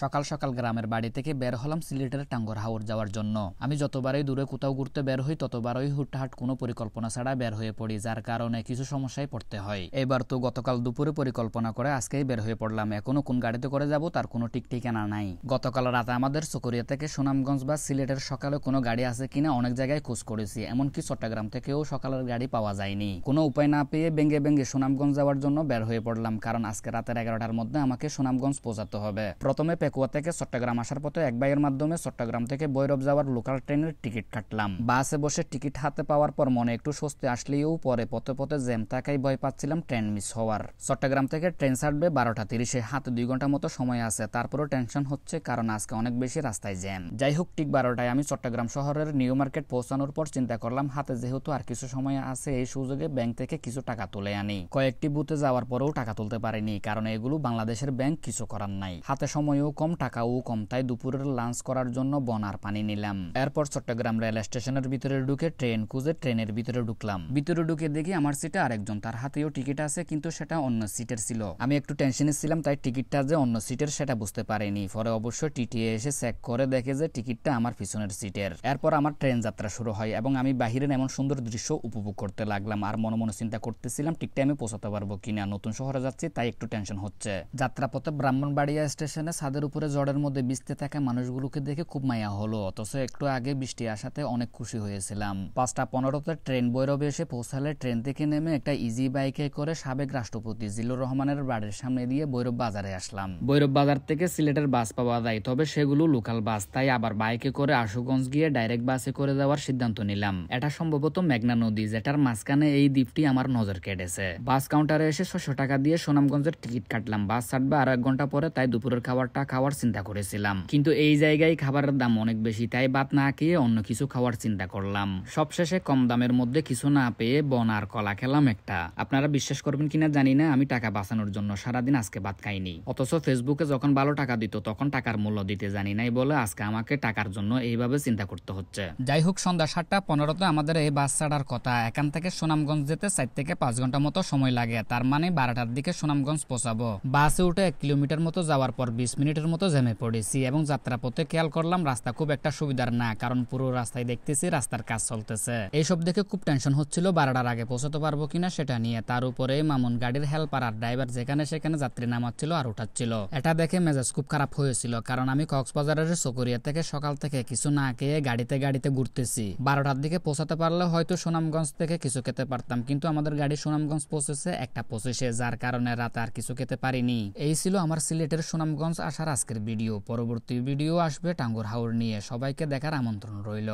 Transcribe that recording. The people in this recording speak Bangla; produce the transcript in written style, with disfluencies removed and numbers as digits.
সকাল সকাল গ্রামের বাড়ি থেকে বের হলাম সিলেটের টাঙ্গর হাওর যাওয়ার জন্য। আমি যতবারই দূরে কোথাও ঘুরতে বের হই ততবারই হুটহাট কোনো পরিকল্পনা ছাড়া বের হয়ে পড়ি, যার কারণে কিছু সমস্যায় পড়তে হয়। এবার তো গতকাল দুপুরে পরিকল্পনা করে আজকেই বের হয়ে পড়লাম। এখনো কোন গাড়িতে করে যাব তার কোনো ঠিক ঠিকানা নাই। গতকাল রাতে আমাদের চকরিয়া থেকে সুনামগঞ্জ বা সিলেটের সকালে কোনো গাড়ি আছে কিনা অনেক জায়গায় খোঁজ করেছি, এমনকি চট্টগ্রাম থেকেও সকালের গাড়ি পাওয়া যায়নি। কোনো উপায় না পেয়ে বেঙ্গে বেঙ্গে সুনামগঞ্জ যাওয়ার জন্য বের হয়ে পড়লাম, কারণ আজকে রাতের 11টার মধ্যে আমাকে সুনামগঞ্জ পৌঁছাতে হবে। প্রথমে পেকুয়া থেকে চট্টগ্রাম আসার পথে এক ভাইয়ের মাধ্যমে চট্টগ্রাম থেকে ভৈরব যাওয়ার লোকাল ট্রেনের টিকিট কাটলাম। বাসে বসে টিকিট হাতে পাওয়ার পর মনে একটু স্বস্তি আসলেও পরে পথে পথে জ্যাম থাকায় ভয় পাচ্ছিলাম ট্রেন মিস হওয়ার। চট্টগ্রাম থেকে ট্রেন ছাড়বে 12টা 30-এ, হাতে 2 ঘন্টা মতো সময় আছে। তারপরও টেনশন হচ্ছে কারণ আজকে অনেক বেশি রাস্তায় জ্যাম। যাই হোক, ঠিক 12টায় আমি চট্টগ্রাম শহরের নিউ মার্কেট পৌঁছানোর পর চিন্তা করলাম হাতে যেহেতু আর কিছু সময় আছে, এই সুযোগে ব্যাংক থেকে কিছু টাকা তুলে আনি। কয়েকটি বুথে যাওয়ার পরেও টাকা তুলতে পারিনি, কারণ এগুলো বাংলাদেশের ব্যাংক, কিছু করার নাই। হাতে সময়ও কম, টাকাও কম, তাই দুপুরের লাঞ্চ করার জন্য বনার পানি নিলাম। এরপর চট্টগ্রাম রেল স্টেশনের ভিতরে ঢুকে ট্রেন খুঁজে ট্রেনের ভিতরে ঢুকলাম। ভিতরে ঢুকে দেখি আমার সিটে আরেকজন, তার হাতেও টিকিট আছে, কিন্তু সেটা অন্য সিটের ছিল। আমি একটু টেনশনে ছিলাম, তাই টিকিটটা যে অন্য সিটের সেটা বুঝতে পারিনি। পরে অবশ্য টিটিএ এসে চেক করে দেখে যে টিকিটটা আমার পিছনের সিটের। এরপর আমার ট্রেন যাত্রা শুরু হয় এবং আমি বাহিরের এমন সুন্দর দৃশ্য উপভোগ করতে লাগলাম। আর মনে মনে চিন্তা করতেছিলাম ঠিক টাইমে পৌঁছাতে পারবো কিনা। নতুন শহরে যাচ্ছি, তাই একটু টেনশন হচ্ছে। যাত্রাপথে ব্রাহ্মণবাড়িয়া স্টেশনে ছাদের উপরে জড়ের মধ্যে ভিজতে থাকা মানুষগুলোকে দেখে খুব মায়া হলো, অথচ একটু আগে বৃষ্টি আসাতে অনেক খুশি হয়েছিলাম। 5টা 15-তে ট্রেন ভৈরবে এসে পৌঁছালে ট্রেন থেকে নেমে একটা ইজি বাইকে করে সাবেক রাষ্ট্রপতি জিল্লুর রহমানের বাড়ির সামনে দিয়ে ভৈরব বাজারে আসলাম। ভৈরব বাজার থেকে সিলেটের বাস পাওয়া যায়, তবে সেগুলো লোকাল বাস, তাই আবার বাইকে করে আশুগঞ্জ গিয়ে ডাইরেক্ট বাসে করে যাওয়ার সিদ্ধান্ত নিলাম। এটা সম্ভবত মেঘনা নদী, যেটার মাঝখানে এই দ্বীপটি আমার নজর কেটেছে। বাস কাউন্টারে এসে 600 টাকা দিয়ে সুনামগঞ্জের টিকিট কাটলাম। বাস ছাড়বে আরো 1 ঘন্টা পরে, তাই দুপুরের খাবারটা খাওয়ার চিন্তা করেছিলাম, কিন্তু এই জায়গায় খাবারের দাম অনেক বেশি, তাই ভাত না খেয়ে অন্য কিছু খাওয়ার চিন্তা করলাম। সবশেষে কম দামের মধ্যে কিছু না পেয়ে বন আর কলা খেলাম একটা। আপনারা বিশ্বাস করবেন কিনা জানি না, আমি টাকা বাঁচানোর জন্য সারাদিন আজকে ভাত খাইনি, অথচ ফেসবুকে যখন ভালো টাকা দিত তখন টাকার মূল্য দিতে জানি নাই বলে আজকে আমাকে টাকার জন্য এইভাবে চিন্তা করতে হচ্ছে। যাই হোক, সন্ধ্যা 7টা 15-তে আমাদের এই বাস ছাড়ার কথা। এখান থেকে সুনামগঞ্জ যেতে 4 থেকে 5 ঘন্টা মতো সময় লাগে, তার মানে 12টার দিকে সুনামগঞ্জ পৌঁছাবো। বাসে উঠে 1 কিলোমিটার মতো যাওয়ার পর 20 মিনিটের মতো জ্যামে পড়েছি এবং যাত্রাপথে খেয়াল করলাম রাস্তা খুব একটা সুবিধার না, কারণ পুরো রাস্তায় দেখতেছি রাস্তার কাজ চলতেছে। এইসব দেখে খুব টেনশন হচ্ছিল 12টার আগে পৌঁছাতে পারবো কিনা সেটা নিয়ে। তার উপরে মামুন গাড়ির হেল্পার আর ড্রাইভার যেখানে সেখানে যাত্রী নামাচ্ছিল আর উঠাচ্ছিল। এটা দেখে মেজাজ খুব খারাপ হয়েছিল, কারণ আমি কক্সবাজারের চকরিয়া থেকে সকাল থেকে কিছু না খেয়ে গাড়িতে ঘুরতেছি। 12টার দিকে পৌঁছাতে পারলে হয়তো সুনামগঞ্জ থেকে কিছু খেতে পারতাম, কিন্তু আমাদের গাড়ি সুনামগঞ্জ পৌঁছেছে 1টা 25-এ, যার কারণে রাতে আর কিছু খেতে পারিনি। এই ছিল আমার সিলেটের সুনামগঞ্জ আসার আজকের ভিডিও। পরবর্তী ভিডিও আসবে টাঙ্গুর হাওর নিয়ে, সবাইকে দেখার আমন্ত্রণ রইল।